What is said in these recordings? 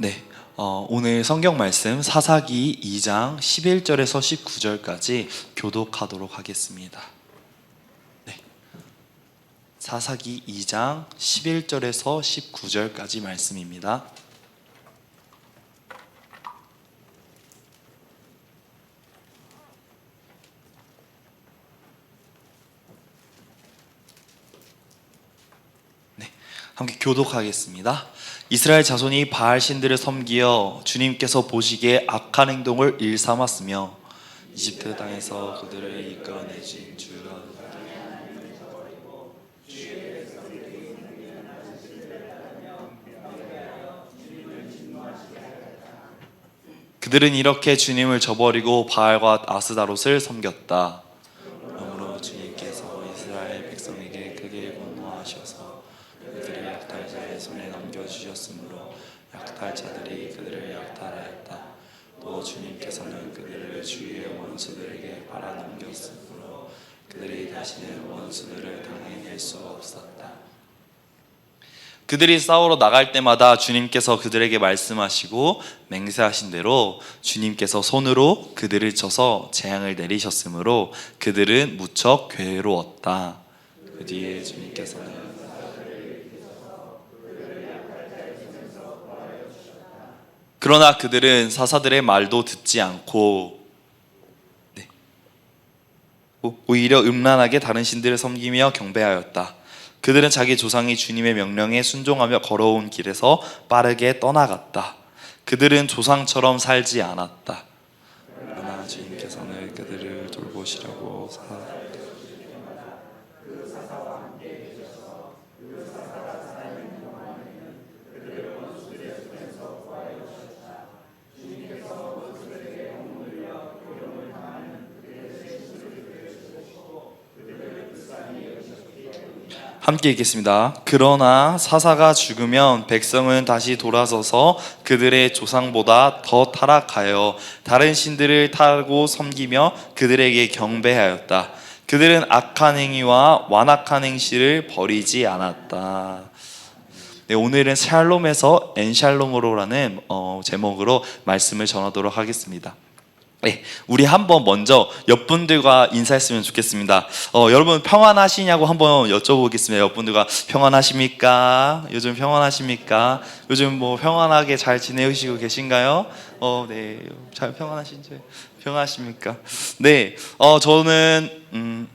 네, 오늘 성경 말씀 사사기 2장 11절에서 19절까지 교독하도록 하겠습니다. 네, 사사기 2장 11절에서 19절까지 말씀입니다. 네, 함께 교독하겠습니다. 이스라엘 자손이 바알 신들을 섬기어 주님께서 보시기에 악한 행동을 일삼았으며 이집트 땅에서 그들을 이끌어내신 주가 그들은 이렇게 주님을 저버리고 바알과 아스다롯을 섬겼다. 그러므로 주님께서 이스라엘 백성에게 크게 분노하셔서 그들의 약탈자의 손에 넘겨주셨으므로 약탈자들이 그들을 약탈하였다. 또 주님께서는 그들을 주위의 원수들에게 팔아넘겼으므로 그들이 다시는 원수들을 당해낼 수 없었다. 그들이 싸우러 나갈 때마다 주님께서 그들에게 말씀하시고 맹세하신 대로 주님께서 손으로 그들을 쳐서 재앙을 내리셨으므로 그들은 무척 괴로웠다. 그 뒤에 주님께서는 그러나 그들은 사사들의 말도 듣지 않고 오히려 음란하게 다른 신들을 섬기며 경배하였다. 그들은 자기 조상이 주님의 명령에 순종하며 걸어온 길에서 빠르게 떠나갔다. 그들은 조상처럼 살지 않았다. 그러나 주님께서는 그들을 돌보시려고 함께 읽겠습니다. 그러나 사사가 죽으면 백성은 다시 돌아서서 그들의 조상보다 더 타락하여 다른 신들을 타고 섬기며 그들에게 경배하였다. 그들은 악한 행위와 완악한 행실을 버리지 않았다. 네, 오늘은 샬롬에서 엔샬롬으로라는 제목으로 말씀을 전하도록 하겠습니다. 네, 우리 한번 먼저 옆분들과 인사했으면 좋겠습니다. 여러분 평안하시냐고 한번 여쭤보겠습니다. 옆분들과 평안하십니까? 요즘 평안하십니까? 요즘 뭐 평안하게 잘 지내시고 계신가요? 네, 잘 평안하신지 평안하십니까? 네, 저는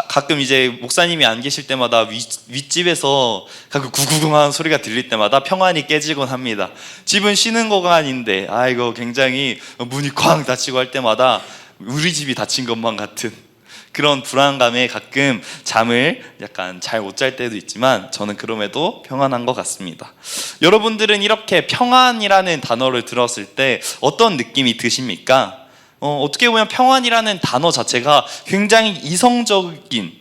가끔 이제 목사님이 안 계실 때마다 윗집에서 가끔 구구구한 소리가 들릴 때마다 평안이 깨지곤 합니다. 집은 쉬는 거가 아닌데 이거 굉장히 문이 쾅 닫히고 할 때마다 우리 집이 닫힌 것만 같은 그런 불안감에 가끔 잠을 약간 잘 못 잘 때도 있지만 저는 그럼에도 평안한 것 같습니다. 여러분들은 이렇게 평안이라는 단어를 들었을 때 어떤 느낌이 드십니까? 어떻게 보면 평안이라는 단어 자체가 굉장히 이성적인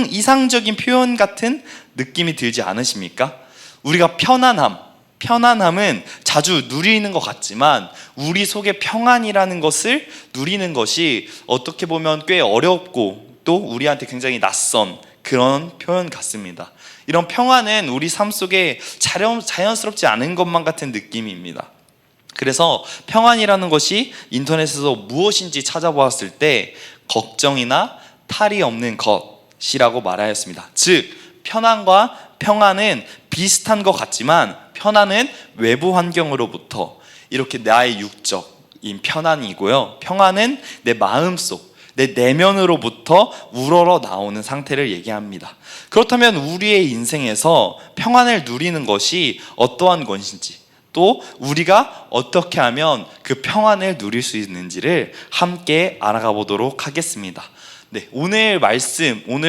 이상적인 표현 같은 느낌이 들지 않으십니까? 우리가 편안함은 자주 누리는 것 같지만 우리 속에 평안이라는 것을 누리는 것이 어떻게 보면 꽤 어렵고 또 우리한테 굉장히 낯선 그런 표현 같습니다. 이런 평안은 우리 삶 속에 자연스럽지 않은 것만 같은 느낌입니다. 그래서 평안이라는 것이 인터넷에서 무엇인지 찾아보았을 때 걱정이나 탈이 없는 것이라고 말하였습니다. 즉 편안과 평안은 비슷한 것 같지만 편안은 외부 환경으로부터 이렇게 나의 육적인 편안이고요, 평안은 내 마음속 내 내면으로부터 우러러 나오는 상태를 얘기합니다. 그렇다면 우리의 인생에서 평안을 누리는 것이 어떠한 것인지 또 우리가 어떻게 하면 그 평안을 누릴 수 있는지를 함께 알아가 보도록 하겠습니다. 네, 오늘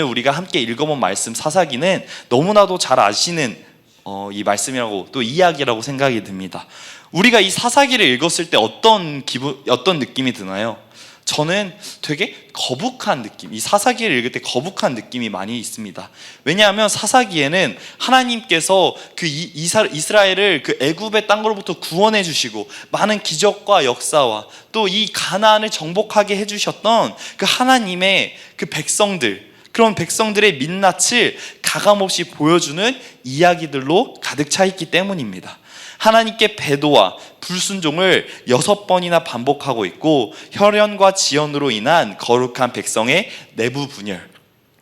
우리가 함께 읽어본 말씀 사사기는 너무나도 잘 아시는 이 말씀이라고 또 이야기라고 생각이 듭니다. 우리가 이 사사기를 읽었을 때 어떤 느낌이 드나요? 저는 되게 거북한 느낌, 이 사사기를 읽을 때 거북한 느낌이 많이 있습니다. 왜냐하면 사사기에는 하나님께서 그 이스라엘을 그 애굽의 땅으로부터 구원해 주시고 많은 기적과 역사와 또 이 가나안을 정복하게 해주셨던 그 하나님의 그 백성들, 그런 백성들의 민낯을 가감없이 보여주는 이야기들로 가득 차 있기 때문입니다. 하나님께 배도와 불순종을 6번이나 반복하고 있고, 혈연과 지연으로 인한 거룩한 백성의 내부 분열,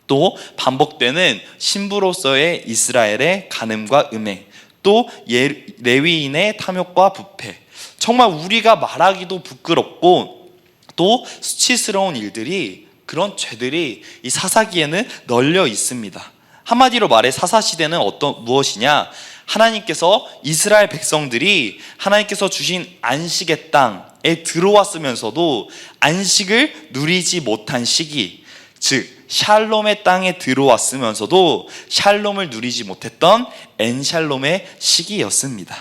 또 반복되는 신부로서의 이스라엘의 간음과 음행, 또 레위인의 탐욕과 부패, 정말 우리가 말하기도 부끄럽고 또 수치스러운 일들이, 그런 죄들이 이 사사기에는 널려 있습니다. 한마디로 말해 사사시대는 무엇이냐? 하나님께서 이스라엘 백성들이 하나님께서 주신 안식의 땅에 들어왔으면서도 안식을 누리지 못한 시기, 즉 샬롬의 땅에 들어왔으면서도 샬롬을 누리지 못했던 엔샬롬의 시기였습니다.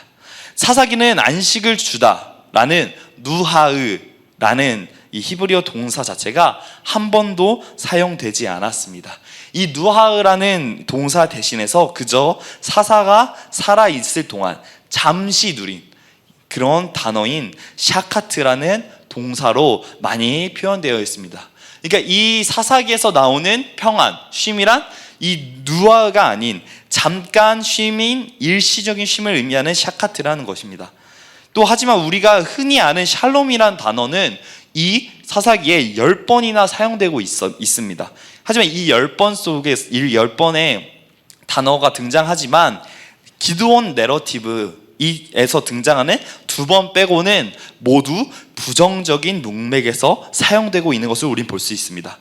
사사기는 안식을 주다라는 누하으라는 이 히브리어 동사 자체가 한 번도 사용되지 않았습니다. 이 누하으라는 동사 대신해서 그저 사사가 살아있을 동안 잠시 누린 그런 단어인 샤카트라는 동사로 많이 표현되어 있습니다. 그러니까 이 사사기에서 나오는 평안, 쉼이란 이 누하가 아닌 잠깐 쉼인 일시적인 쉼을 의미하는 샤카트라는 것입니다. 또 하지만 우리가 흔히 아는 샬롬이란 단어는 이 사사기에 10번이나 사용되고 있습니다. 하지만 이 10번 속에 10번의 단어가 등장하지만 기드온 내러티브에서 등장하는 2번 빼고는 모두 부정적인 문맥에서 사용되고 있는 것을 우린 볼 수 있습니다.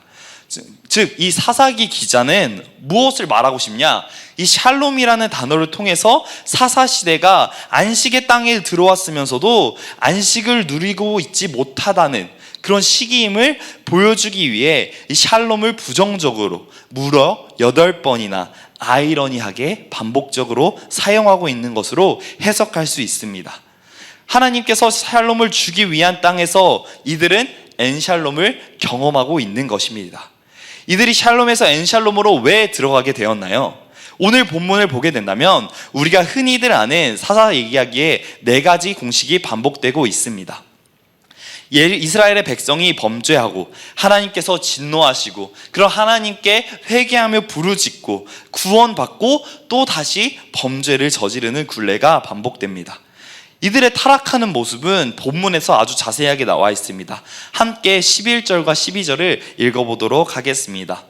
즉 이 사사기 기자는 무엇을 말하고 싶냐? 이 샬롬이라는 단어를 통해서 사사시대가 안식의 땅에 들어왔으면서도 안식을 누리고 있지 못하다는 그런 시기임을 보여주기 위해 이 샬롬을 부정적으로 무려 8번이나 아이러니하게 반복적으로 사용하고 있는 것으로 해석할 수 있습니다. 하나님께서 샬롬을 주기 위한 땅에서 이들은 엔샬롬을 경험하고 있는 것입니다. 이들이 샬롬에서 엔샬롬으로 왜 들어가게 되었나요? 오늘 본문을 보게 된다면 우리가 흔히들 아는 사사 이야기에 4가지 공식이 반복되고 있습니다. 이스라엘의 백성이 범죄하고 하나님께서 진노하시고, 그런 하나님께 회개하며 부르짖고 구원받고 또 다시 범죄를 저지르는 굴레가 반복됩니다. 이들의 타락하는 모습은 본문에서 아주 자세하게 나와 있습니다. 함께 11절과 12절을 읽어보도록 하겠습니다.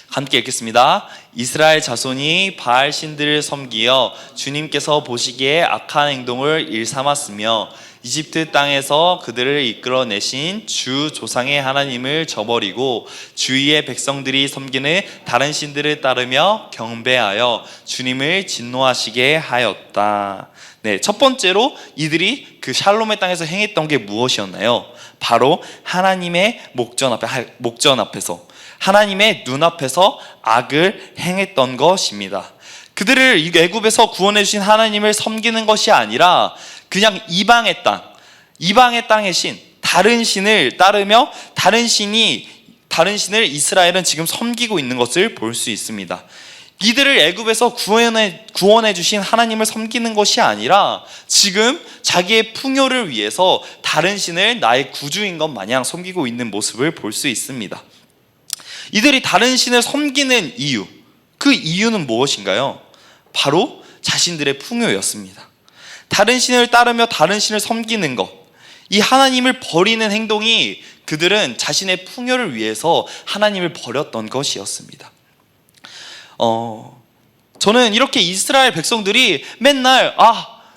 함께 읽겠습니다. 이스라엘 자손이 바알 신들을 섬기어 주님께서 보시기에 악한 행동을 일삼았으며 이집트 땅에서 그들을 이끌어내신 주 조상의 하나님을 저버리고 주위의 백성들이 섬기는 다른 신들을 따르며 경배하여 주님을 진노하시게 하였다. 네, 첫 번째로 이들이 그 샬롬의 땅에서 행했던 게 무엇이었나요? 바로 하나님의 목전 앞에서, 하나님의 눈앞에서 악을 행했던 것입니다. 그들을 애굽에서 구원해 주신 하나님을 섬기는 것이 아니라 그냥 이방의 땅의 신, 다른 신을 따르며 다른 신을 이스라엘은 지금 섬기고 있는 것을 볼 수 있습니다. 이들을 애굽에서 구원해 주신 하나님을 섬기는 것이 아니라 지금 자기의 풍요를 위해서 다른 신을 나의 구주인 것 마냥 섬기고 있는 모습을 볼 수 있습니다. 이들이 다른 신을 섬기는 이유, 그 이유는 무엇인가요? 바로 자신들의 풍요였습니다. 다른 신을 따르며 다른 신을 섬기는 것, 이 하나님을 버리는 행동이 그들은 자신의 풍요를 위해서 하나님을 버렸던 것이었습니다. 저는 이렇게 이스라엘 백성들이 맨날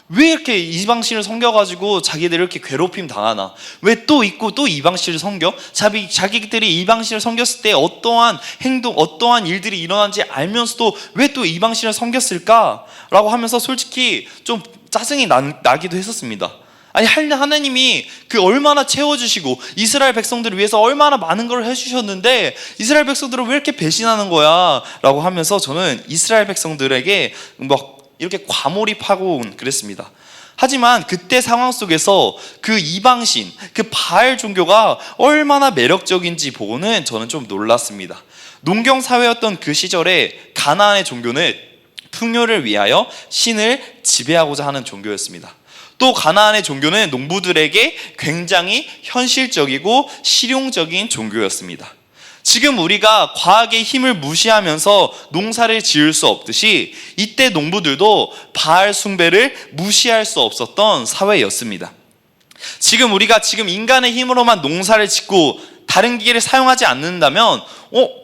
왜 이렇게 이방신을 섬겨가지고 자기들 이렇게 괴롭힘 당하나? 왜 또 있고 또 이방신을 섬겨? 자기들이 이방신을 섬겼을 때 어떠한 행동, 어떠한 일들이 일어난지 알면서도 왜 또 이방신을 섬겼을까? 라고 하면서 솔직히 좀 짜증이 나기도 했었습니다. 아니, 하나님이 얼마나 채워주시고 이스라엘 백성들을 위해서 얼마나 많은 걸 해주셨는데 이스라엘 백성들은 왜 이렇게 배신하는 거야? 라고 하면서 저는 이스라엘 백성들에게 막 이렇게 과몰입하고 그랬습니다. 하지만 그때 상황 속에서 그 이방신, 그 바알 종교가 얼마나 매력적인지 보고는 저는 좀 놀랐습니다. 농경 사회였던 그 시절에 가나안의 종교는 풍요를 위하여 신을 지배하고자 하는 종교였습니다. 또 가나안의 종교는 농부들에게 굉장히 현실적이고 실용적인 종교였습니다. 지금 우리가 과학의 힘을 무시하면서 농사를 지을 수 없듯이 이때 농부들도 바알 숭배를 무시할 수 없었던 사회였습니다. 지금 우리가 인간의 힘으로만 농사를 짓고 다른 기계를 사용하지 않는다면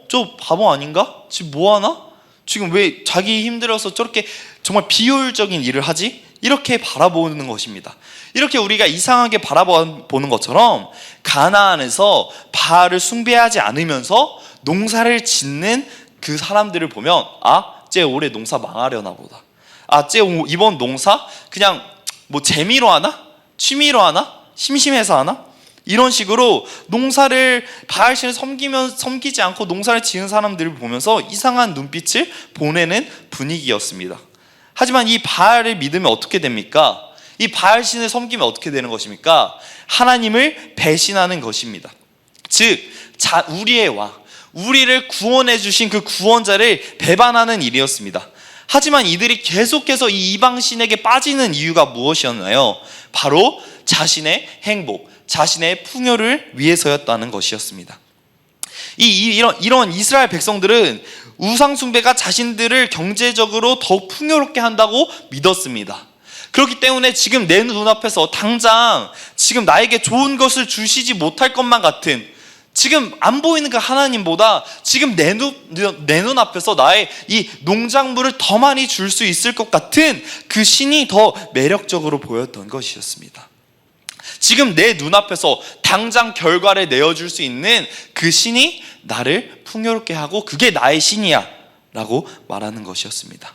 저 바보 아닌가? 지금 뭐하나? 지금 왜 자기 힘들어서 저렇게 정말 비효율적인 일을 하지? 이렇게 바라보는 것입니다. 이렇게 우리가 이상하게 바라보는 것처럼 가나안에서 바알을 숭배하지 않으면서 농사를 짓는 그 사람들을 보면 쟤 올해 농사 망하려나 보다. 쟤 이번 농사 그냥 뭐 재미로 하나? 취미로 하나? 심심해서 하나? 이런 식으로 농사를 바알신을 섬기지 않고 농사를 지은 사람들을 보면서 이상한 눈빛을 보내는 분위기였습니다. 하지만 이 바알을 믿으면 어떻게 됩니까? 이 바알신을 섬기면 어떻게 되는 것입니까? 하나님을 배신하는 것입니다. 즉 우리의 왕, 우리를 구원해 주신 그 구원자를 배반하는 일이었습니다. 하지만 이들이 계속해서 이 이방신에게 빠지는 이유가 무엇이었나요? 바로 자신의 행복, 자신의 풍요를 위해서였다는 것이었습니다. 이런 이스라엘 백성들은 우상 숭배가 자신들을 경제적으로 더 풍요롭게 한다고 믿었습니다. 그렇기 때문에 지금 내 눈앞에서 당장 지금 나에게 좋은 것을 주시지 못할 것만 같은, 지금 안 보이는 그 하나님보다 지금 내 눈앞에서 나의 이 농작물을 더 많이 줄 수 있을 것 같은 그 신이 더 매력적으로 보였던 것이었습니다. 지금 내 눈앞에서 당장 결과를 내어줄 수 있는 그 신이 나를 풍요롭게 하고 그게 나의 신이야 라고 말하는 것이었습니다.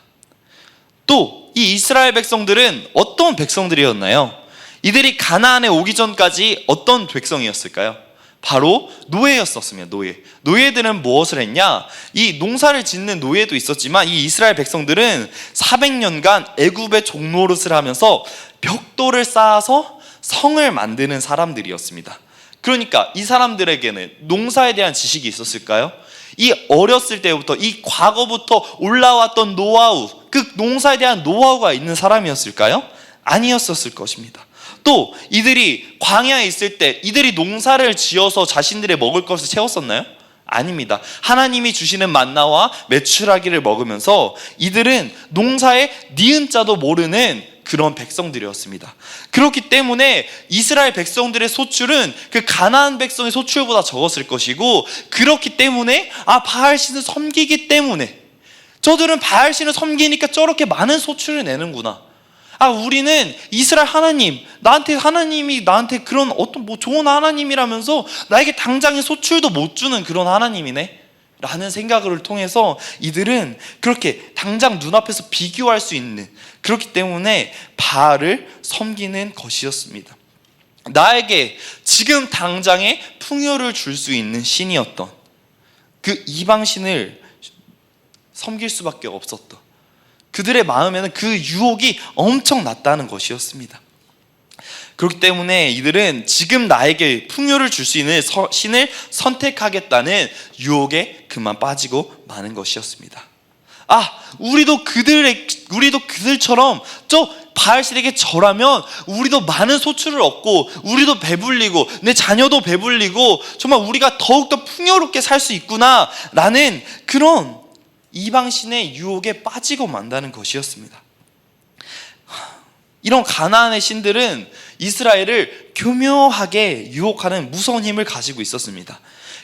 또 이 이스라엘 백성들은 어떤 백성들이었나요? 이들이 가나안에 오기 전까지 어떤 백성이었을까요? 바로 노예였었습니다. 노예들은 무엇을 했냐? 이 농사를 짓는 노예도 있었지만 이 이스라엘 백성들은 400년간 애굽의 종노릇을 하면서 벽돌을 쌓아서 성을 만드는 사람들이었습니다. 그러니까 이 사람들에게는 농사에 대한 지식이 있었을까요? 이 어렸을 때부터 이 과거부터 올라왔던 노하우, 그 농사에 대한 노하우가 있는 사람이었을까요? 아니었었을 것입니다. 또 이들이 광야에 있을 때 이들이 농사를 지어서 자신들의 먹을 것을 채웠었나요? 아닙니다. 하나님이 주시는 만나와 메추라기를 먹으면서 이들은 농사의 니은자도 모르는 그런 백성들이었습니다. 그렇기 때문에 이스라엘 백성들의 소출은 그 가나안 백성의 소출보다 적었을 것이고, 그렇기 때문에 바알신을 섬기기 때문에 저들은 바알신을 섬기니까 저렇게 많은 소출을 내는구나. 우리는 이스라엘 하나님이 나한테 그런 어떤 좋은 하나님이라면서 나에게 당장의 소출도 못 주는 그런 하나님이네 라는 생각을 통해서 이들은 그렇게 당장 눈앞에서 비교할 수 있는, 그렇기 때문에 바알을 섬기는 것이었습니다. 나에게 지금 당장에 풍요를 줄 수 있는 신이었던 그 이방신을 섬길 수밖에 없었던, 그들의 마음에는 그 유혹이 엄청 났다는 것이었습니다. 그렇기 때문에 이들은 지금 나에게 풍요를 줄 수 있는 신을 선택하겠다는 유혹에 그만 빠지고 마는 것이었습니다. 우리도 그들처럼 저 바알신에게 절하면 우리도 많은 소출을 얻고 우리도 배불리고 내 자녀도 배불리고 정말 우리가 더욱더 풍요롭게 살 수 있구나 라는 그런 이방신의 유혹에 빠지고 만다는 것이었습니다. 이런 가나안의 신들은 이스라엘을 교묘하게 유혹하는 무서운 힘을 가지고 있었습니다.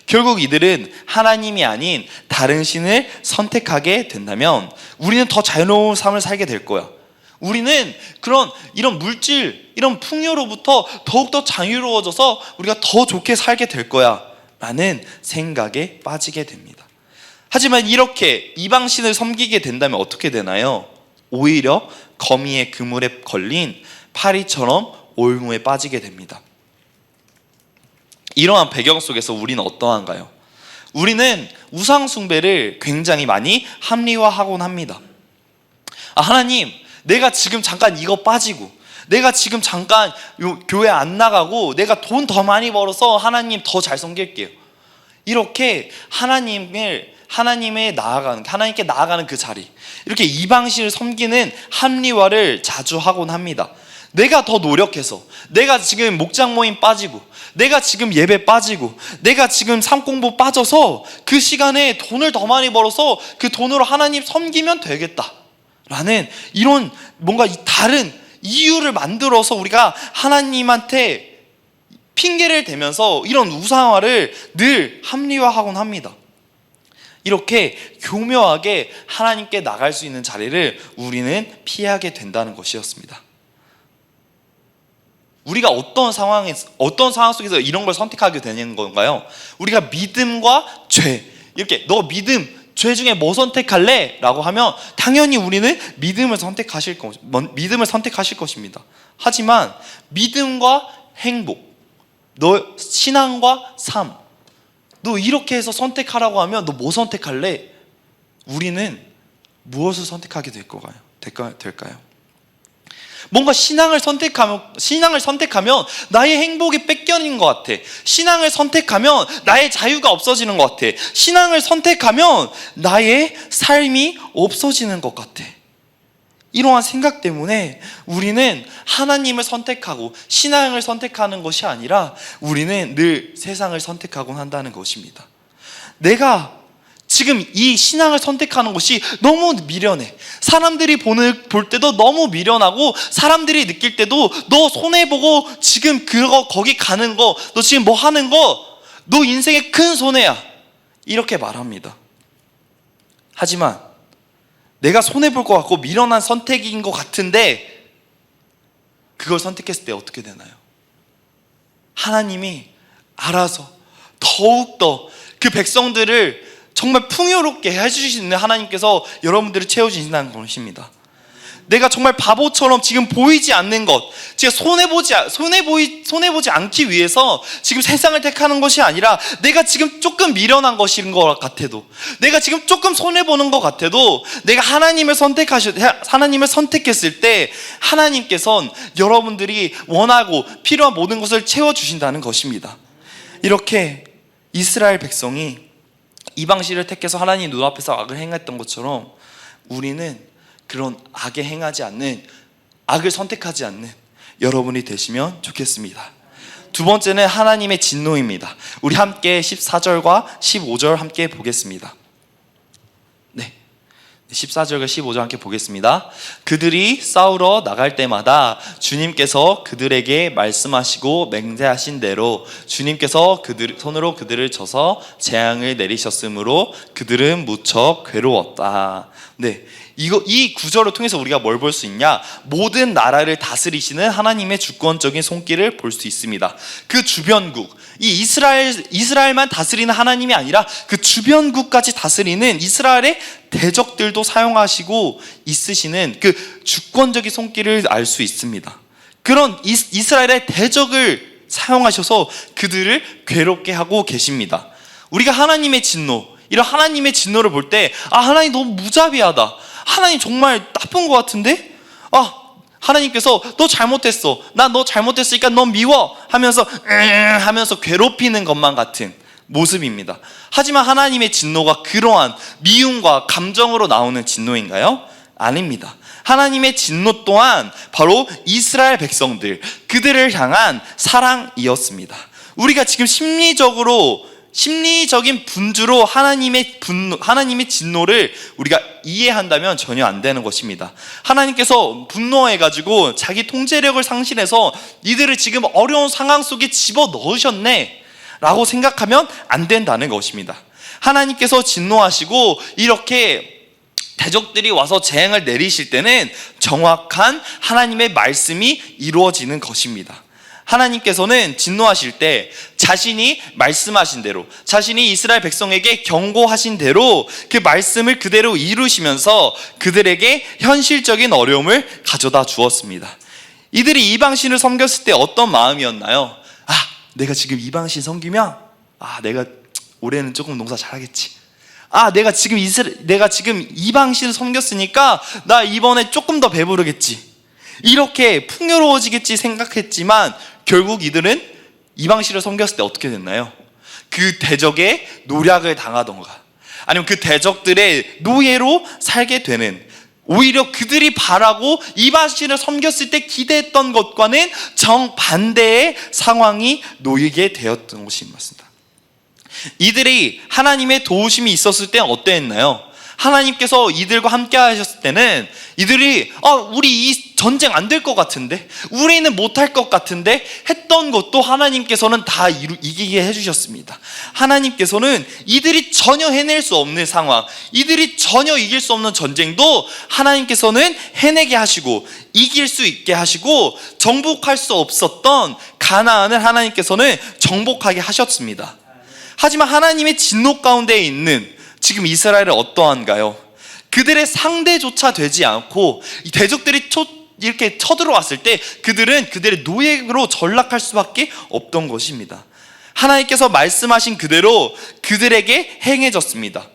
결국 이들은 하나님이 아닌 다른 신을 선택하게 된다면 우리는 더 자유로운 삶을 살게 될 거야. 우리는 이런 물질, 이런 풍요로부터 더욱더 자유로워져서 우리가 더 좋게 살게 될 거야 라는 생각에 빠지게 됩니다. 하지만 이렇게 이방신을 섬기게 된다면 어떻게 되나요? 오히려 거미의 그물에 걸린 파리처럼 올무에 빠지게 됩니다. 이러한 배경 속에서 우리는 어떠한가요? 우리는 우상 숭배를 굉장히 많이 합리화하곤 합니다. 하나님, 내가 지금 잠깐 이거 빠지고, 내가 지금 잠깐 교회 안 나가고, 내가 돈 더 많이 벌어서 하나님 더 잘 섬길게요. 이렇게 하나님께 나아가는 그 자리, 이렇게 이방신을 섬기는 합리화를 자주 하곤 합니다. 내가 더 노력해서, 내가 지금 목장 모임 빠지고, 내가 지금 예배 빠지고, 내가 지금 삶공부 빠져서 그 시간에 돈을 더 많이 벌어서 그 돈으로 하나님 섬기면 되겠다 라는 이런 뭔가 다른 이유를 만들어서 우리가 하나님한테 핑계를 대면서 이런 우상화를 늘 합리화하곤 합니다. 이렇게 교묘하게 하나님께 나갈 수 있는 자리를 우리는 피하게 된다는 것이었습니다. 우리가 어떤 상황 속에서 이런 걸 선택하게 되는 건가요? 우리가 믿음과 죄, 이렇게 너 믿음, 죄 중에 뭐 선택할래? 라고 하면 당연히 우리는 믿음을 선택하실 것입니다. 하지만 믿음과 행복, 너 신앙과 삶, 너 이렇게 해서 선택하라고 하면 너 뭐 선택할래? 우리는 무엇을 선택하게 될까요? 뭔가 신앙을 선택하면 나의 행복이 뺏겨지는 것 같아. 신앙을 선택하면 나의 자유가 없어지는 것 같아. 신앙을 선택하면 나의 삶이 없어지는 것 같아. 이러한 생각 때문에 우리는 하나님을 선택하고 신앙을 선택하는 것이 아니라 우리는 늘 세상을 선택하곤 한다는 것입니다. 내가 지금 이 신앙을 선택하는 것이 너무 미련해. 사람들이 볼 때도 너무 미련하고, 사람들이 느낄 때도 너 손해보고 지금 거기 가는 거, 너 지금 뭐 하는 거, 너 인생의 큰 손해야, 이렇게 말합니다. 하지만 내가 손해볼 것 같고 미련한 선택인 것 같은데 그걸 선택했을 때 어떻게 되나요? 하나님이 알아서 더욱더 그 백성들을 정말 풍요롭게 해주시는 하나님께서 여러분들을 채워주신다는 것입니다. 내가 정말 바보처럼 지금 보이지 않는 것, 제가 손해보지 않기 위해서 지금 세상을 택하는 것이 아니라, 내가 지금 조금 미련한 것인 것 같아도, 내가 지금 조금 손해보는 것 같아도, 내가 하나님을 선택했을 때 하나님께서는 여러분들이 원하고 필요한 모든 것을 채워주신다는 것입니다. 이렇게 이스라엘 백성이 이방신을 택해서 하나님 눈앞에서 악을 행했던 것처럼 우리는 그런 악을 선택하지 않는 여러분이 되시면 좋겠습니다. 두 번째는 하나님의 진노입니다. 우리 함께 14절과 15절 함께 보겠습니다. 14절과 15절 함께 보겠습니다. 그들이 싸우러 나갈 때마다 주님께서 그들에게 말씀하시고 맹세하신 대로 주님께서 손으로 그들을 쳐서 재앙을 내리셨으므로 그들은 무척 괴로웠다. 이 구절을 통해서 우리가 뭘 볼 수 있냐? 모든 나라를 다스리시는 하나님의 주권적인 손길을 볼 수 있습니다. 그 주변국, 이 이스라엘만 다스리는 하나님이 아니라 그 주변국까지 다스리는 이스라엘의 대적들도 사용하시고 있으시는 그 주권적인 손길을 알 수 있습니다. 그런 이스라엘의 대적을 사용하셔서 그들을 괴롭게 하고 계십니다. 우리가 하나님의 진노, 이런 하나님의 진노를 볼 때, 하나님 너무 무자비하다, 하나님 정말 나쁜 것 같은데? 하나님께서 너 잘못했어, 나 너 잘못했으니까 너 미워 하면서 괴롭히는 것만 같은 모습입니다. 하지만 하나님의 진노가 그러한 미움과 감정으로 나오는 진노인가요? 아닙니다. 하나님의 진노 또한 바로 이스라엘 백성들, 그들을 향한 사랑이었습니다. 우리가 지금 심리적인 분주로 하나님의 진노를 우리가 이해한다면 전혀 안 되는 것입니다. 하나님께서 분노해가지고 자기 통제력을 상실해서 이들을 지금 어려운 상황 속에 집어넣으셨네 라고 생각하면 안 된다는 것입니다. 하나님께서 진노하시고 이렇게 대적들이 와서 재앙을 내리실 때는 정확한 하나님의 말씀이 이루어지는 것입니다. 하나님께서는 진노하실 때 자신이 말씀하신 대로, 자신이 이스라엘 백성에게 경고하신 대로 그 말씀을 그대로 이루시면서 그들에게 현실적인 어려움을 가져다 주었습니다. 이들이 이방신을 섬겼을 때 어떤 마음이었나요? 내가 지금 이방신 섬기면 내가 올해는 조금 농사 잘하겠지. 내가 지금 이방신을 섬겼으니까 나 이번에 조금 더 배부르겠지, 이렇게 풍요로워지겠지 생각했지만 결국 이들은 이방신을 섬겼을 때 어떻게 됐나요? 그 대적의 노략을 당하던가 아니면 그 대적들의 노예로 살게 되는, 오히려 그들이 바라고 이방신을 섬겼을 때 기대했던 것과는 정반대의 상황이 놓이게 되었던 것이 맞습니다. 이들이 하나님의 도우심이 있었을 때는 어땠나요? 하나님께서 이들과 함께 하셨을 때는 이들이 우리 이 전쟁 안 될 것 같은데, 우리는 못할 것 같은데 했던 것도 하나님께서는 다 이기게 해주셨습니다. 하나님께서는 이들이 전혀 해낼 수 없는 상황, 이들이 전혀 이길 수 없는 전쟁도 하나님께서는 해내게 하시고 이길 수 있게 하시고, 정복할 수 없었던 가나안을 하나님께서는 정복하게 하셨습니다. 하지만 하나님의 진노 가운데 있는 지금 이스라엘은 어떠한가요? 그들의 상대조차 되지 않고 이 대적들이 이렇게 쳐들어왔을 때 그들은 그들의 노예로 전락할 수밖에 없던 것입니다. 하나님께서 말씀하신 그대로 그들에게 행해졌습니다.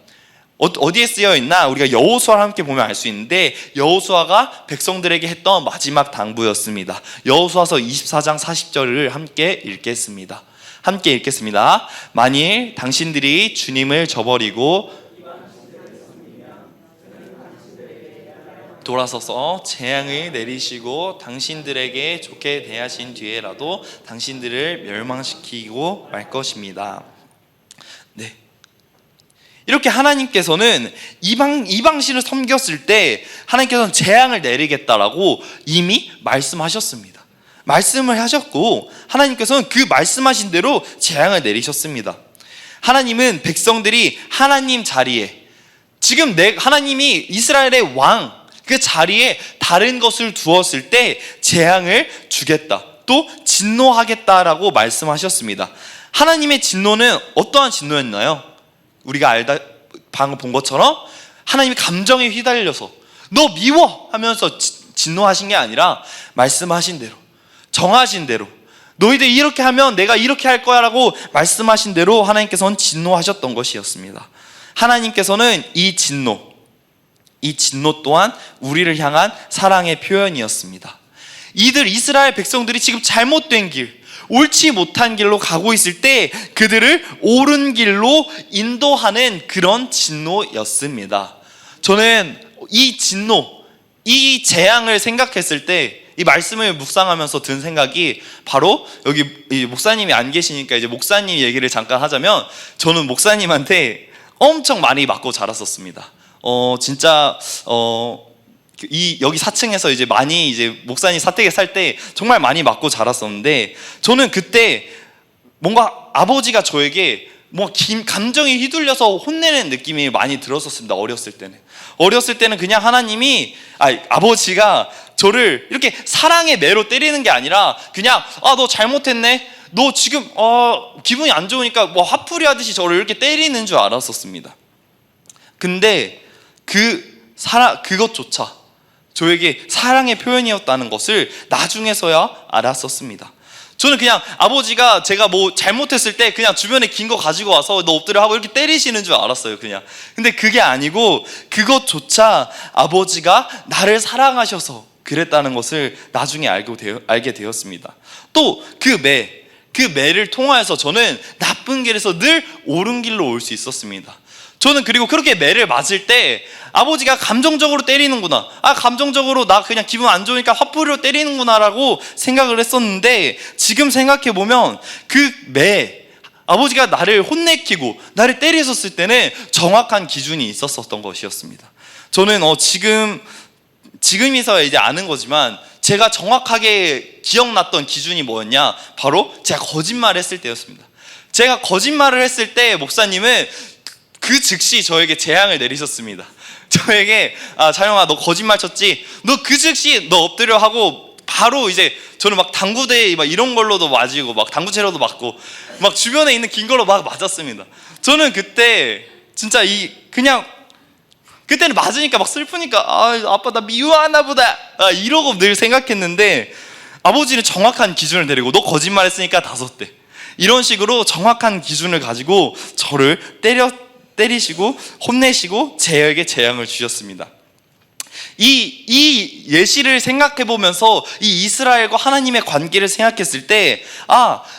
어디에 쓰여 있나? 우리가 여호수아를 함께 보면 알 수 있는데, 여호수아가 백성들에게 했던 마지막 당부였습니다. 여호수아서 24장 40절을 함께 읽겠습니다. 만일 당신들이 주님을 저버리고 돌아서서 재앙을 내리시고 당신들에게 좋게 대하신 뒤에라도 당신들을 멸망시키고 말 것입니다. 네, 이렇게 하나님께서는 이방신을 섬겼을 때 하나님께서는 재앙을 내리겠다라고 이미 말씀하셨습니다. 말씀을 하셨고 하나님께서는 그 말씀하신 대로 재앙을 내리셨습니다. 하나님은 백성들이 하나님 자리에, 지금 하나님이 이스라엘의 왕 그 자리에 다른 것을 두었을 때 재앙을 주겠다, 또 진노하겠다라고 말씀하셨습니다. 하나님의 진노는 어떠한 진노였나요? 우리가 방금 본 것처럼 하나님이 감정에 휘달려서 너 미워 하면서 진노하신 게 아니라, 말씀하신 대로, 정하신 대로, 너희들 이렇게 하면 내가 이렇게 할 거야 라고 말씀하신 대로 하나님께서는 진노하셨던 것이었습니다. 하나님께서는 이 진노 또한 우리를 향한 사랑의 표현이었습니다. 이스라엘 백성들이 지금 잘못된 길, 옳지 못한 길로 가고 있을 때 그들을 옳은 길로 인도하는 그런 진노였습니다. 저는 이 진노, 이 재앙을 생각했을 때, 이 말씀을 묵상하면서 든 생각이 바로, 여기 목사님이 안 계시니까 이제 목사님 얘기를 잠깐 하자면, 저는 목사님한테 엄청 많이 맞고 자랐었습니다. 진짜 여기 4층에서 이제 많이 이제 목사님 사택에 살 때 정말 많이 맞고 자랐었는데, 저는 그때 뭔가 아버지가 저에게 감정이 휘둘려서 혼내는 느낌이 많이 들었었습니다. 어렸을 때는 그냥 아버지가 저를 이렇게 사랑의 매로 때리는 게 아니라 그냥 너 잘못했네, 너 지금 기분이 안 좋으니까 화풀이 하듯이 저를 이렇게 때리는 줄 알았었습니다. 근데 그것조차 저에게 사랑의 표현이었다는 것을 나중에서야 알았었습니다. 저는 그냥 아버지가 제가 잘못했을 때 그냥 주변에 긴 거 가지고 와서 너 엎드려 하고 이렇게 때리시는 줄 알았어요, 그냥. 근데 그게 아니고 그것조차 아버지가 나를 사랑하셔서 그랬다는 것을 나중에 알게 되었습니다. 또 그 매를 통하여서 저는 나쁜 길에서 늘 옳은 길로 올 수 있었습니다. 저는 그리고 그렇게 매를 맞을 때 아버지가 감정적으로 때리는구나, 감정적으로 나 그냥 기분 안 좋으니까 화풀이로 때리는구나 라고 생각을 했었는데, 지금 생각해보면 아버지가 나를 혼내키고 나를 때리셨을 때는 정확한 기준이 있었던 것이었습니다. 저는 지금에서야 이제 아는 거지만, 제가 정확하게 기억났던 기준이 뭐였냐, 바로 제가 거짓말을 했을 때였습니다. 제가 거짓말을 했을 때 목사님은 그 즉시 저에게 재앙을 내리셨습니다. 저에게 자영아 너 거짓말 쳤지? 너 그 즉시 너 엎드려 하고, 바로 이제 저는 당구대에 이런 걸로도 맞이고 당구채로도 맞고 주변에 있는 긴 걸로 맞았습니다. 저는 그때 진짜 그때는 맞으니까 슬프니까 아빠 나 미워하나 보다 이러고 늘 생각했는데, 아버지는 정확한 기준을 내리고 너 거짓말 했으니까 5대 이런 식으로 정확한 기준을 가지고 저를 때리시고 혼내시고 저에게 재앙을 주셨습니다. 이 예시를 생각해 보면서 이 이스라엘과 하나님의 관계를 생각했을 때,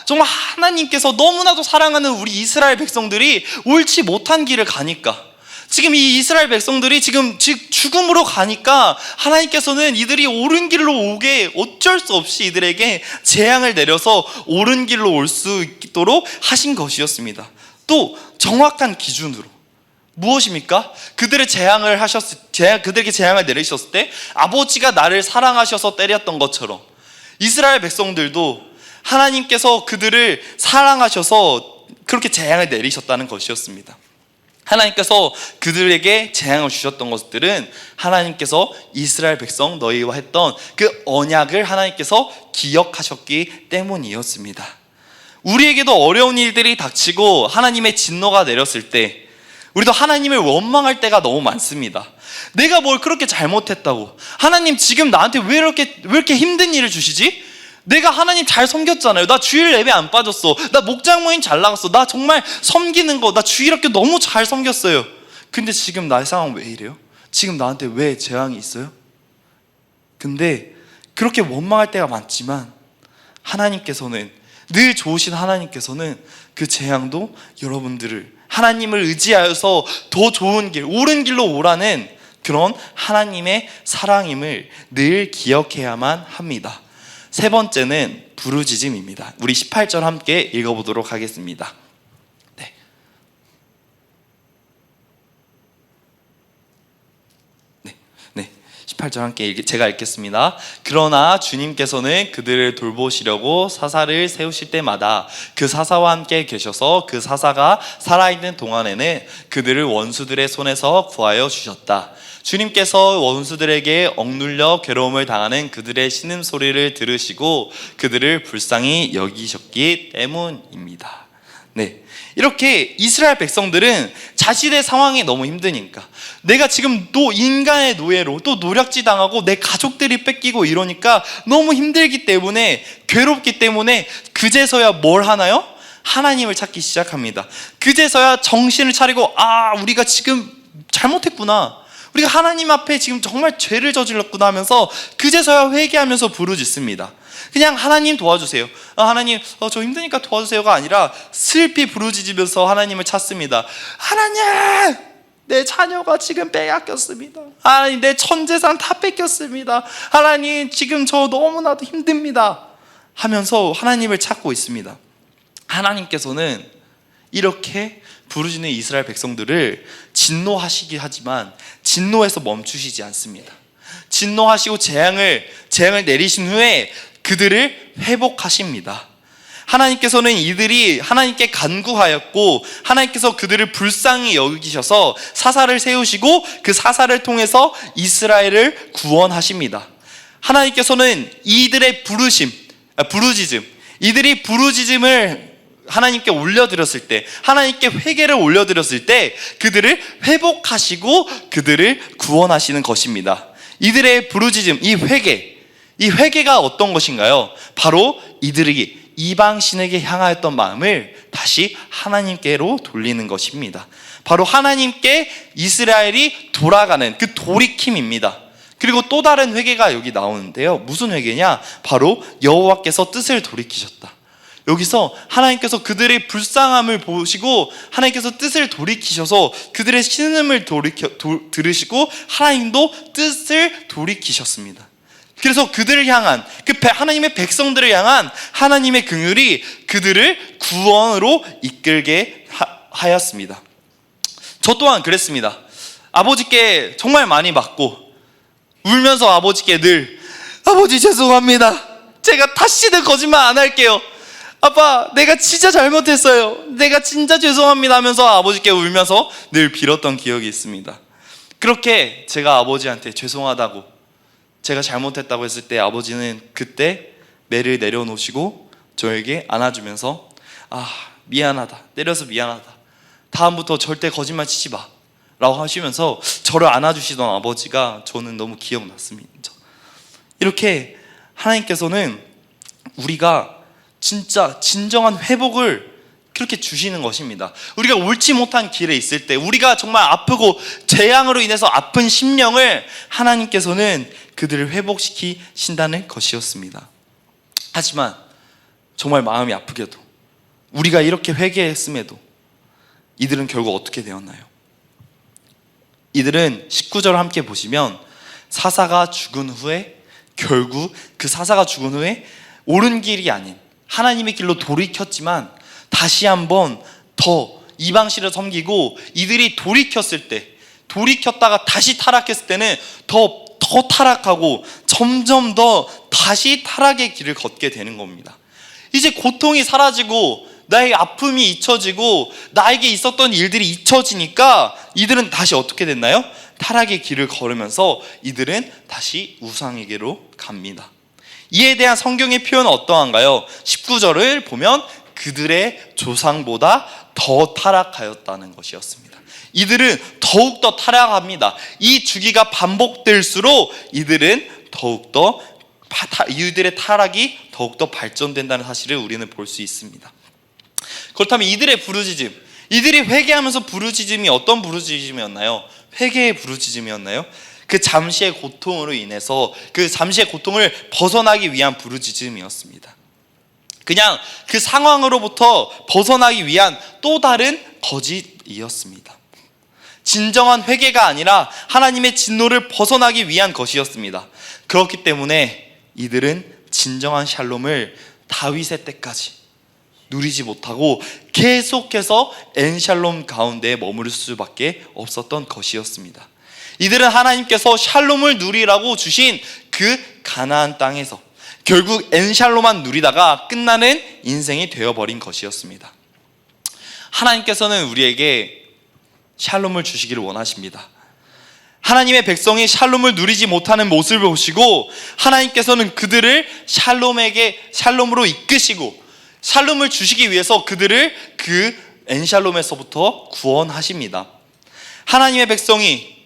정말 하나님께서 너무나도 사랑하는 우리 이스라엘 백성들이 옳지 못한 길을 가니까, 지금 이 이스라엘 백성들이 지금 죽음으로 가니까 하나님께서는 이들이 옳은 길로 오게 어쩔 수 없이 이들에게 재앙을 내려서 옳은 길로 올 수 있도록 하신 것이었습니다. 또 정확한 기준으로 무엇입니까? 그들에게 재앙을 내리셨을 때 아버지가 나를 사랑하셔서 때렸던 것처럼 이스라엘 백성들도 하나님께서 그들을 사랑하셔서 그렇게 재앙을 내리셨다는 것이었습니다. 하나님께서 그들에게 재앙을 주셨던 것들은 하나님께서 이스라엘 백성 너희와 했던 그 언약을 하나님께서 기억하셨기 때문이었습니다. 우리에게도 어려운 일들이 닥치고 하나님의 진노가 내렸을 때 우리도 하나님을 원망할 때가 너무 많습니다. 내가 뭘 그렇게 잘못했다고, 하나님 지금 나한테 왜 이렇게 힘든 일을 주시지? 내가 하나님 잘 섬겼잖아요. 나 주일 예배 안 빠졌어. 나 목장 모임 잘 나갔어. 나 정말 섬기는 거, 나 주일 학교 너무 잘 섬겼어요. 근데 지금 나의 상황 왜 이래요? 지금 나한테 왜 재앙이 있어요? 근데 그렇게 원망할 때가 많지만 하나님께서는, 늘 좋으신 하나님께서는 그 재앙도 여러분들을 하나님을 의지하여서 더 좋은 길, 옳은 길로 오라는 그런 하나님의 사랑임을 늘 기억해야만 합니다. 세 번째는 부르짖음입니다. 우리 18절 함께 읽어보도록 하겠습니다. 네. 18절 함께 제가 읽겠습니다. 그러나 주님께서는 그들을 돌보시려고 사사를 세우실 때마다 그 사사와 함께 계셔서 그 사사가 살아있는 동안에는 그들을 원수들의 손에서 구하여 주셨다. 주님께서 원수들에게 억눌려 괴로움을 당하는 그들의 신음소리를 들으시고 그들을 불쌍히 여기셨기 때문입니다. 네, 이렇게 이스라엘 백성들은 자신의 상황이 너무 힘드니까, 내가 지금 또 인간의 노예로 또 노략질 당하고 내 가족들이 뺏기고 이러니까 너무 힘들기 때문에, 괴롭기 때문에 그제서야 뭘 하나요? 하나님을 찾기 시작합니다. 그제서야 정신을 차리고, 우리가 지금 잘못했구나, 우리가 하나님 앞에 지금 정말 죄를 저질렀구나 하면서 그제서야 회개하면서 부르짖습니다. 그냥 하나님 도와주세요, 하나님 저 힘드니까 도와주세요가 아니라 슬피 부르짖으면서 하나님을 찾습니다. 하나님, 내 자녀가 지금 빼앗겼습니다. 하나님, 내 전재산 다 뺏겼습니다. 하나님, 지금 저 너무나도 힘듭니다 하면서 하나님을 찾고 있습니다. 하나님께서는 이렇게 부르짖는 이스라엘 백성들을 진노하시긴 하지만 진노에서 멈추시지 않습니다. 진노하시고 재앙을 내리신 후에 그들을 회복하십니다. 하나님께서는 이들이 하나님께 간구하였고 하나님께서 그들을 불쌍히 여기셔서 사사를 세우시고 그 사사를 통해서 이스라엘을 구원하십니다. 하나님께서는 이들의 부르짖음, 이들이 부르짖음을 하나님께 올려드렸을 때, 하나님께 회개를 올려드렸을 때 그들을 회복하시고 그들을 구원하시는 것입니다. 이들의 부르짖음, 이 회개가 어떤 것인가요? 바로 이들이 이방신에게 향하였던 마음을 다시 하나님께로 돌리는 것입니다. 바로 하나님께 이스라엘이 돌아가는 그 돌이킴입니다. 그리고 또 다른 회개가 여기 나오는데요, 무슨 회개냐? 바로 여호와께서 뜻을 돌이키셨다. 여기서 하나님께서 그들의 불쌍함을 보시고 하나님께서 뜻을 돌이키셔서 그들의 신음을 들으시고 하나님도 뜻을 돌이키셨습니다. 그래서 그들을 향한, 하나님의 백성들을 향한 하나님의 긍휼이 그들을 구원으로 이끌게 하였습니다. 저 또한 그랬습니다. 아버지께 정말 많이 맞고 울면서 아버지께 늘, 아버지 죄송합니다, 제가 다시는 거짓말 안 할게요, 아빠 내가 진짜 잘못했어요, 내가 진짜 죄송합니다 하면서 아버지께 울면서 늘 빌었던 기억이 있습니다. 그렇게 제가 아버지한테 죄송하다고, 제가 잘못했다고 했을 때 아버지는 그때 매를 내려놓으시고 저에게 안아주면서 미안하다, 때려서 미안하다, 다음부터 절대 거짓말 치지 마 라고 하시면서 저를 안아주시던 아버지가 저는 너무 기억났습니다. 이렇게 하나님께서는 우리가 진짜 진정한 회복을 그렇게 주시는 것입니다. 우리가 옳지 못한 길에 있을 때, 우리가 정말 아프고 재앙으로 인해서 아픈 심령을 하나님께서는 그들을 회복시키신다는 것이었습니다. 하지만 정말 마음이 아프게도 우리가 이렇게 회개했음에도 이들은 결국 어떻게 되었나요? 이들은 19절 함께 보시면 사사가 죽은 후에 결국 그 사사가 죽은 후에 옳은 길이 아닌 하나님의 길로 돌이켰지만 다시 한번 더 이방신을 섬기고 이들이 돌이켰다가 다시 타락했을 때는 더 타락하고 점점 더 다시 타락의 길을 걷게 되는 겁니다. 이제 고통이 사라지고 나의 아픔이 잊혀지고 나에게 있었던 일들이 잊혀지니까 이들은 다시 어떻게 됐나요? 타락의 길을 걸으면서 이들은 다시 우상에게로 갑니다. 이에 대한 성경의 표현은 어떠한가요? 19절을 보면 그들의 조상보다 더 타락하였다는 것이었습니다. 이들은 더욱더 타락합니다. 이 주기가 반복될수록 이들의 타락이 더욱더 발전된다는 사실을 우리는 볼 수 있습니다. 그렇다면 이들의 부르짖음, 이들이 회개하면서 부르짖음이 어떤 부르짖음이었나요? 회개의 부르짖음이었나요? 그 잠시의 고통으로 인해서 그 잠시의 고통을 벗어나기 위한 부르짖음이었습니다. 그냥 그 상황으로부터 벗어나기 위한 또 다른 거짓이었습니다. 진정한 회개가 아니라 하나님의 진노를 벗어나기 위한 것이었습니다. 그렇기 때문에 이들은 진정한 샬롬을 다윗의 때까지 누리지 못하고 계속해서 엔샬롬 가운데에 머무를 수밖에 없었던 것이었습니다. 이들은 하나님께서 샬롬을 누리라고 주신 그 가나안 땅에서 결국 엔샬롬만 누리다가 끝나는 인생이 되어버린 것이었습니다. 하나님께서는 우리에게 샬롬을 주시기를 원하십니다. 하나님의 백성이 샬롬을 누리지 못하는 모습을 보시고 하나님께서는 그들을 샬롬으로 이끄시고 샬롬을 주시기 위해서 그들을 그 엔샬롬에서부터 구원하십니다. 하나님의 백성이,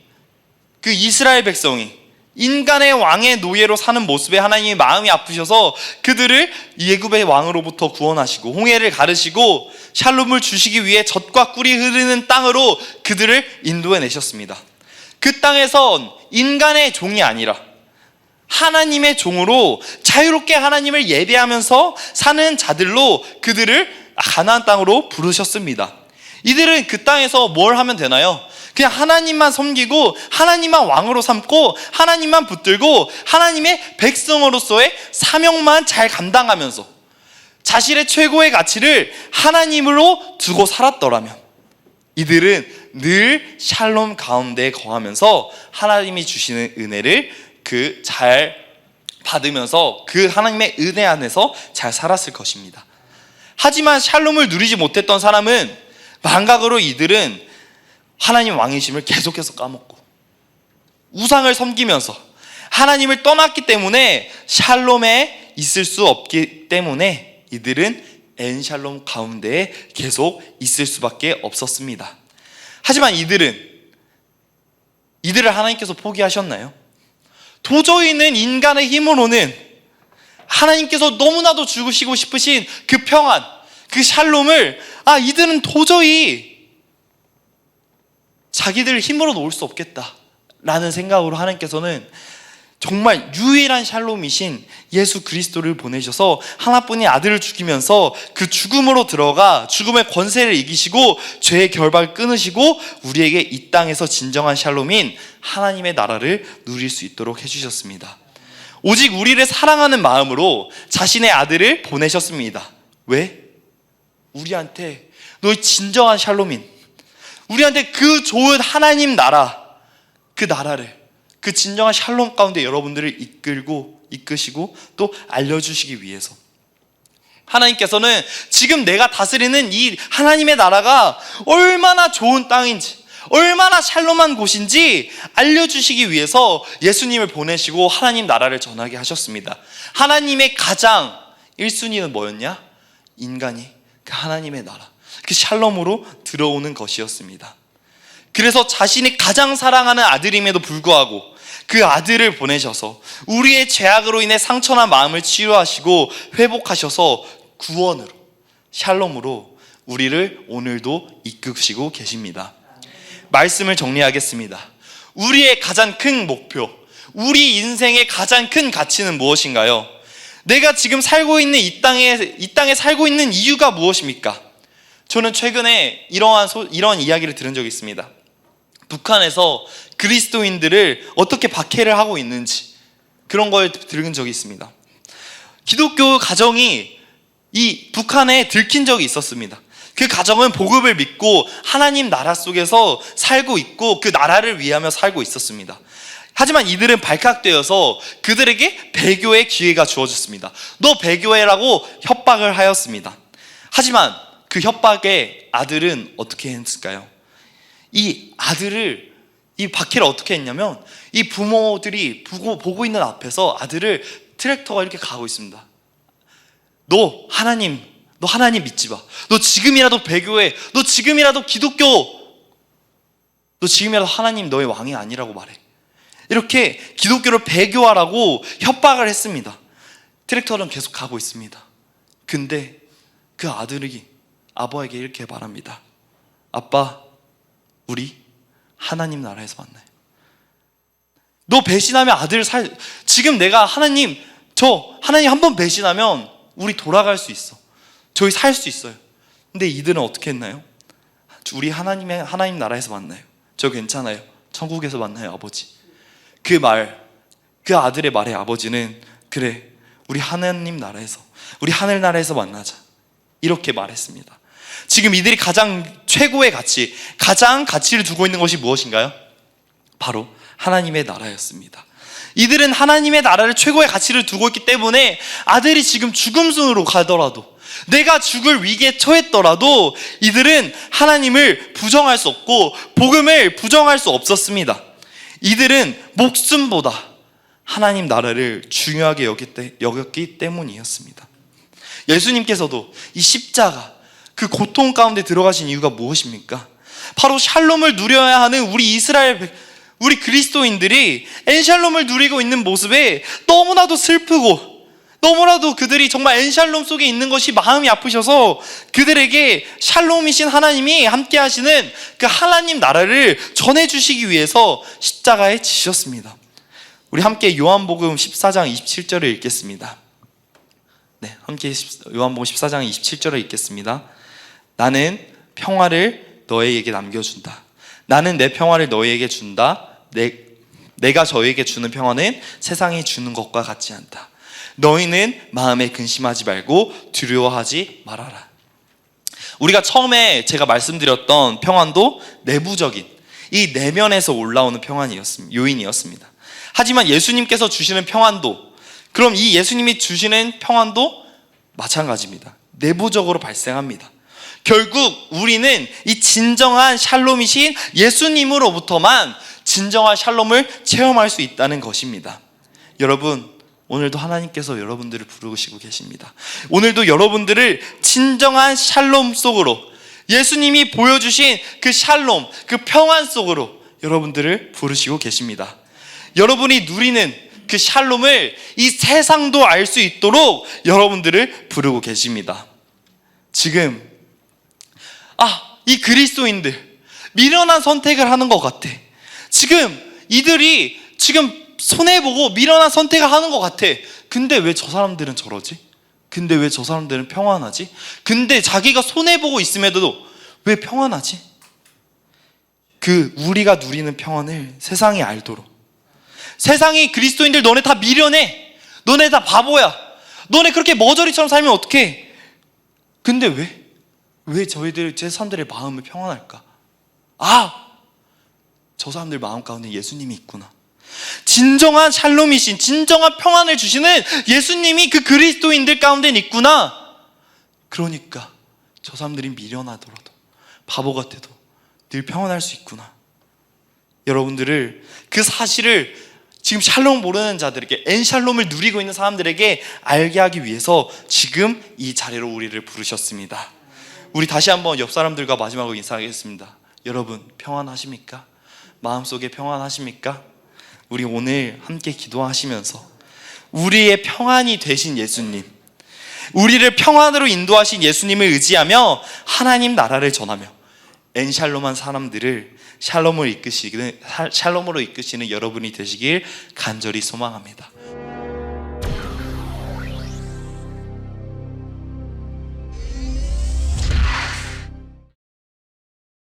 그 이스라엘 백성이 인간의 왕의 노예로 사는 모습에 하나님이 마음이 아프셔서 그들을 예굽의 왕으로부터 구원하시고 홍해를 가르시고 샬롬을 주시기 위해 젖과 꿀이 흐르는 땅으로 그들을 인도해 내셨습니다. 그 땅에선 인간의 종이 아니라 하나님의 종으로 자유롭게 하나님을 예배하면서 사는 자들로 그들을 가나안 땅으로 부르셨습니다. 이들은 그 땅에서 뭘 하면 되나요? 그냥 하나님만 섬기고 하나님만 왕으로 삼고 하나님만 붙들고 하나님의 백성으로서의 사명만 잘 감당하면서 자신의 최고의 가치를 하나님으로 두고 살았더라면 이들은 늘 샬롬 가운데 거하면서 하나님이 주시는 은혜를 잘 받으면서 그 하나님의 은혜 안에서 잘 살았을 것입니다. 하지만 샬롬을 누리지 못했던 사람은 망각으로 이들은 하나님 왕이심을 계속해서 까먹고 우상을 섬기면서 하나님을 떠났기 때문에 샬롬에 있을 수 없기 때문에 이들은 엔샬롬 가운데에 계속 있을 수밖에 없었습니다. 하지만 이들을 하나님께서 포기하셨나요? 도저히는 인간의 힘으로는 하나님께서 너무나도 주시고 싶으신 그 평안, 그 샬롬을 이들은 도저히 자기들 힘으로 놓을 수 없겠다라는 생각으로 하나님께서는 정말 유일한 샬롬이신 예수 그리스도를 보내셔서 하나뿐인 아들을 죽이면서 그 죽음으로 들어가 죽음의 권세를 이기시고 죄의 결박을 끊으시고 우리에게 이 땅에서 진정한 샬롬인 하나님의 나라를 누릴 수 있도록 해주셨습니다. 오직 우리를 사랑하는 마음으로 자신의 아들을 보내셨습니다. 왜? 우리한테 너의 진정한 샬롬인, 우리한테 그 좋은 하나님 나라, 그 나라를, 그 진정한 샬롬 가운데 여러분들을 이끄시고 또 알려주시기 위해서 하나님께서는 지금 내가 다스리는 이 하나님의 나라가 얼마나 좋은 땅인지, 얼마나 샬롬한 곳인지 알려주시기 위해서 예수님을 보내시고 하나님 나라를 전하게 하셨습니다. 하나님의 가장 1순위는 뭐였냐? 인간이 그 하나님의 나라, 그 샬롬으로 들어오는 것이었습니다. 그래서 자신이 가장 사랑하는 아들임에도 불구하고 그 아들을 보내셔서 우리의 죄악으로 인해 상처난 마음을 치유하시고 회복하셔서 구원으로, 샬롬으로 우리를 오늘도 이끄시고 계십니다. 말씀을 정리하겠습니다. 우리의 가장 큰 목표, 우리 인생의 가장 큰 가치는 무엇인가요? 내가 지금 살고 있는 이 땅에 살고 있는 이유가 무엇입니까? 저는 최근에 이런 이야기를 들은 적이 있습니다. 북한에서 그리스도인들을 어떻게 박해를 하고 있는지 그런 걸 들은 적이 있습니다. 기독교 가정이 이 북한에 들킨 적이 있었습니다. 그 가정은 복음을 믿고 하나님 나라 속에서 살고 있고 그 나라를 위하며 살고 있었습니다. 하지만 이들은 발칵되어서 그들에게 배교의 기회가 주어졌습니다. 너 배교해라고 협박을 하였습니다. 하지만 그 협박에 아들은 어떻게 했을까요? 이 박해를 어떻게 했냐면 이 부모들이 보고 있는 앞에서 아들을 트랙터가 이렇게 가고 있습니다. 너 하나님 믿지 마. 너 지금이라도 배교해. 너 지금이라도 너 지금이라도 하나님 너의 왕이 아니라고 말해. 이렇게 기독교를 배교하라고 협박을 했습니다. 트랙터는 계속 가고 있습니다. 근데 그 아들이 아버에게 이렇게 말합니다. 아빠, 우리 하나님 나라에서 만나요. 너 배신하면 지금 내가 하나님 한 번 배신하면 우리 돌아갈 수 있어. 저희 살 수 있어요. 근데 이들은 어떻게 했나요? 우리 하나님 나라에서 만나요. 저 괜찮아요. 천국에서 만나요, 아버지. 그 아들의 말에 아버지는 그래, 우리 하나님 나라에서, 우리 하늘나라에서 만나자. 이렇게 말했습니다. 지금 이들이 가장 최고의 가장 가치를 두고 있는 것이 무엇인가요? 바로 하나님의 나라였습니다. 이들은 하나님의 나라를 최고의 가치를 두고 있기 때문에 아들이 지금 죽음순으로 가더라도, 내가 죽을 위기에 처했더라도 이들은 하나님을 부정할 수 없고 복음을 부정할 수 없었습니다. 이들은 목숨보다 하나님 나라를 중요하게 여겼기 때문이었습니다. 예수님께서도 이 십자가, 그 고통 가운데 들어가신 이유가 무엇입니까? 바로 샬롬을 누려야 하는 우리 그리스도인들이 엔샬롬을 누리고 있는 모습에 너무나도 슬프고 너무나도 그들이 정말 엔샬롬 속에 있는 것이 마음이 아프셔서 그들에게 샬롬이신 하나님이 함께 하시는 그 하나님 나라를 전해주시기 위해서 십자가에 지셨습니다. 우리 함께 요한복음 14장 27절을 읽겠습니다. 네, 함께 요한복음 14장 27절을 읽겠습니다. 나는 평화를 너희에게 남겨준다. 나는 내 평화를 너희에게 준다. 내가 저희에게 주는 평화는 세상이 주는 것과 같지 않다. 너희는 마음에 근심하지 말고 두려워하지 말아라. 우리가 처음에 제가 말씀드렸던 평안도 내부적인 이 내면에서 올라오는 요인이었습니다. 하지만 예수님께서 주시는 평안도, 그럼 이 예수님이 주시는 평안도 마찬가지입니다. 내부적으로 발생합니다. 결국 우리는 이 진정한 샬롬이신 예수님으로부터만 진정한 샬롬을 체험할 수 있다는 것입니다. 여러분, 오늘도 하나님께서 여러분들을 부르시고 계십니다. 오늘도 여러분들을 진정한 샬롬 속으로, 예수님이 보여주신 그 샬롬, 그 평안 속으로 여러분들을 부르시고 계십니다. 여러분이 누리는 그 샬롬을 이 세상도 알 수 있도록 여러분들을 부르고 계십니다. 지금 이 그리스도인들 미련한 선택을 하는 것 같아. 이들이 손해보고 미련한 선택을 하는 것 같아. 근데 왜 저 사람들은 저러지? 근데 왜 저 사람들은 평안하지? 근데 자기가 손해보고 있음에도 왜 평안하지? 우리가 누리는 평안을 세상이 알도록, 세상이 그리스도인들 너네 다 미련해, 너네 다 바보야, 너네 그렇게 머저리처럼 살면 어떡해? 근데 왜 제 사람들의 마음을 평안할까? 저 사람들 마음 가운데 예수님이 있구나. 진정한 샬롬이신, 진정한 평안을 주시는 예수님이 그 그리스도인들 가운데는 있구나. 그러니까 저 사람들이 미련하더라도, 바보 같아도 늘 평안할 수 있구나. 여러분들을 그 사실을 지금 샬롬 모르는 자들에게, 엔샬롬을 누리고 있는 사람들에게 알게 하기 위해서 지금 이 자리로 우리를 부르셨습니다. 우리 다시 한번 옆 사람들과 마지막으로 인사하겠습니다. 여러분, 평안하십니까? 마음속에 평안하십니까? 우리 오늘 함께 기도하시면서 우리의 평안이 되신 예수님, 우리를 평안으로 인도하신 예수님을 의지하며 하나님 나라를 전하며 엔샬롬한 사람들을 샬롬으로 이끄시는 여러분이 되시길 간절히 소망합니다.